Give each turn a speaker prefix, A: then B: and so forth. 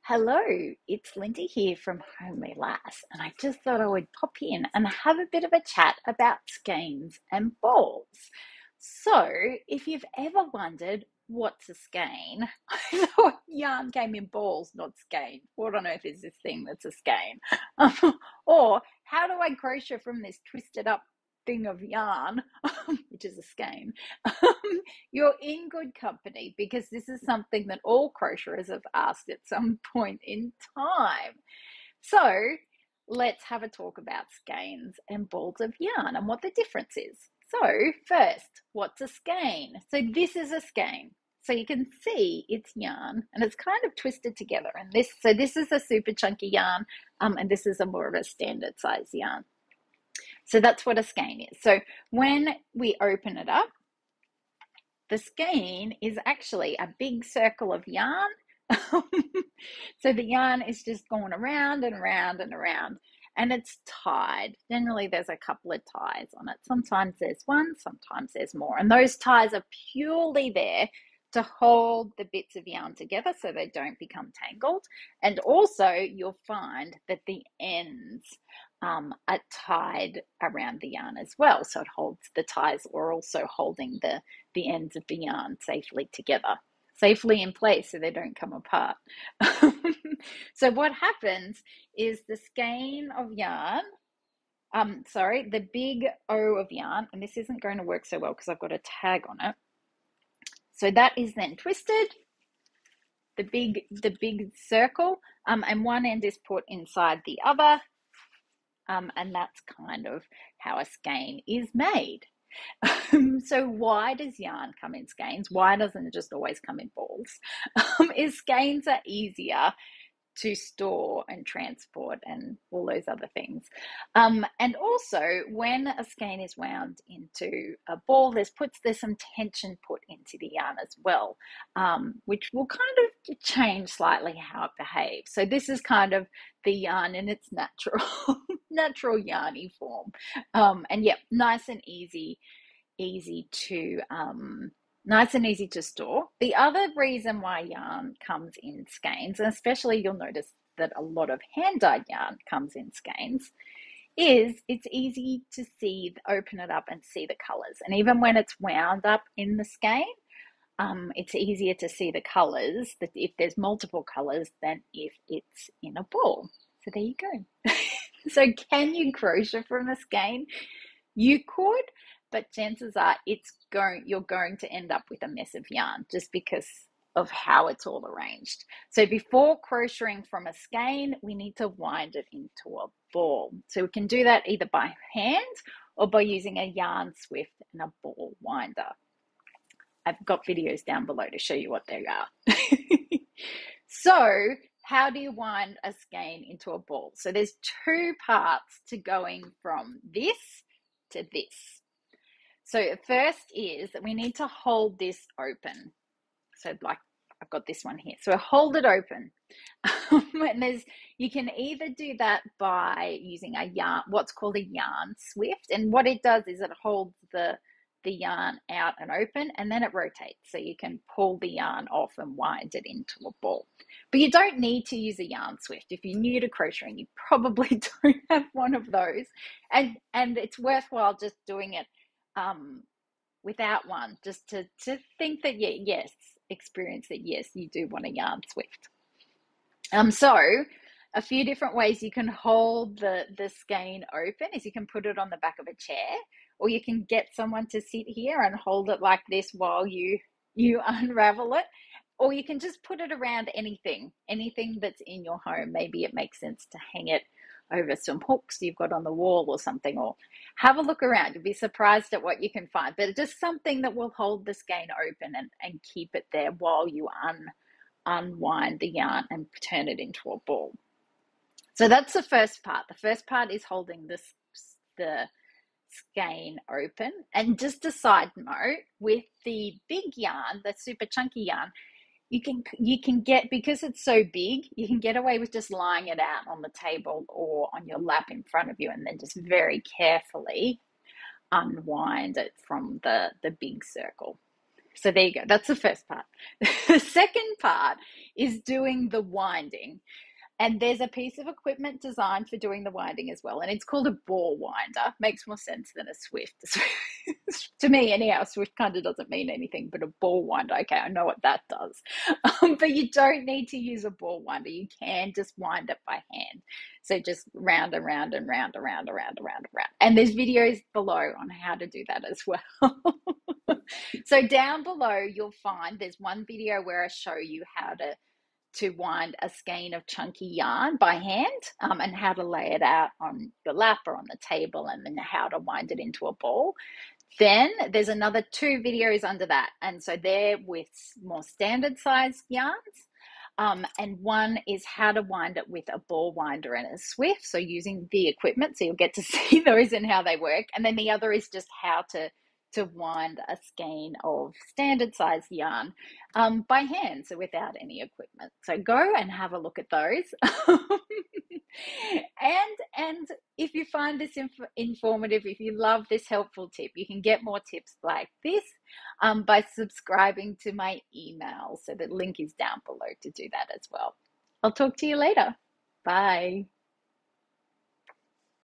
A: Hello, it's Lindy here from Homely Lass, and I just thought I would pop in and have a bit of a chat about skeins and balls. So, if you've ever wondered what's a skein, I thought yarn came in balls, not skein. What on earth is this thing that's a skein? Or how do I crochet from this twisted up thing of yarn, which is a skein? You're in good company because this is something that all crocheters have asked at some point in time. So let's have a talk about skeins and balls of yarn and what the difference is. So first, what's a skein? So this is a skein. So you can see it's yarn and it's kind of twisted together. And this is a super chunky yarn, and this is a more of a standard size yarn. So that's what a skein is. So when we open it up, the skein is actually a big circle of yarn. So the yarn is just going around and around and around, and it's tied. Generally, there's a couple of ties on it. Sometimes there's one, sometimes there's more. And those ties are purely there to hold the bits of yarn together so they don't become tangled. And also, you'll find that the ends are tied around the yarn as well. So it holds the ties are also holding the ends of the yarn safely together, safely in place so they don't come apart. So what happens is the skein of yarn, the big O of yarn, and this isn't going to work so well because I've got a tag on it. So that is then twisted, the big circle, and one end is put inside the other, and that's kind of how a skein is made. So why does yarn come in skeins? Why doesn't it just always come in balls? Is skeins are easier to store and transport and all those other things. And also, when a skein is wound into a ball, there's some tension put into the yarn as well, which will kind of change slightly how it behaves. So this is kind of the yarn in its natural yarny form. And yeah, nice and easy to store. The other reason why yarn comes in skeins, and especially you'll notice that a lot of hand-dyed yarn comes in skeins, is it's easy to see, open it up and see the colors. And even when it's wound up in the skein, it's easier to see the colors, that if there's multiple colors than if it's in a ball. So there you go. So can you crochet from a skein? You could, but chances are you're going to end up with a mess of yarn just because of how it's all arranged. So before crocheting from a skein, we need to wind it into a ball. So we can do that either by hand or by using a yarn swift and a ball winder. I've got videos down below to show you what they are. So how do you wind a skein into a ball? So there's two parts to going from this to this. So first is that we need to hold this open. So like I've got this one here. So hold it open. And you can either do that by using a yarn, what's called a yarn swift. And what it does is it holds the yarn out and open, and then it rotates. So you can pull the yarn off and wind it into a ball. But you don't need to use a yarn swift. If you're new to crocheting, you probably don't have one of those. And it's worthwhile just doing it without one, just to think that, experience that, yes, you do want a yarn swift. So a few different ways you can hold the skein open is you can put it on the back of a chair, or you can get someone to sit here and hold it like this while you unravel it, or you can just put it around anything that's in your home. Maybe it makes sense to hang it over some hooks you've got on the wall or something, or have a look around. You'll be surprised at what you can find, but it's just something that will hold the skein open and keep it there while you unwind the yarn and turn it into a ball. So that's the first part. The first part is holding the skein open. And just a side note, with the big yarn, the super chunky yarn, you can get, because it's so big, you can get away with just lying it out on the table or on your lap in front of you, and then just very carefully unwind it from the big circle. So there you go. That's the first part. The second part is doing the winding. And there's a piece of equipment designed for doing the winding as well. And it's called a ball winder. Makes more sense than a Swift. To me, anyhow, Swift kind of doesn't mean anything, but a ball winder, okay, I know what that does. But you don't need to use a ball winder. You can just wind it by hand. So just round and round and round, around, around, around, around. And there's videos below on how to do that as well. So down below, you'll find there's one video where I show you how to wind a skein of chunky yarn by hand, and how to lay it out on your lap or on the table, and then how to wind it into a ball. Then there's another 2 videos under that, and so they're with more standard size yarns. And one is how to wind it with a ball winder and a Swift, so using the equipment, so you'll get to see those and how they work. And then the other is just how to wind a skein of standard size yarn by hand, so without any equipment. So go and have a look at those. And if you find this informative, if you love this helpful tip, you can get more tips like this by subscribing to my email. So the link is down below to do that as well. I'll talk to you later. Bye.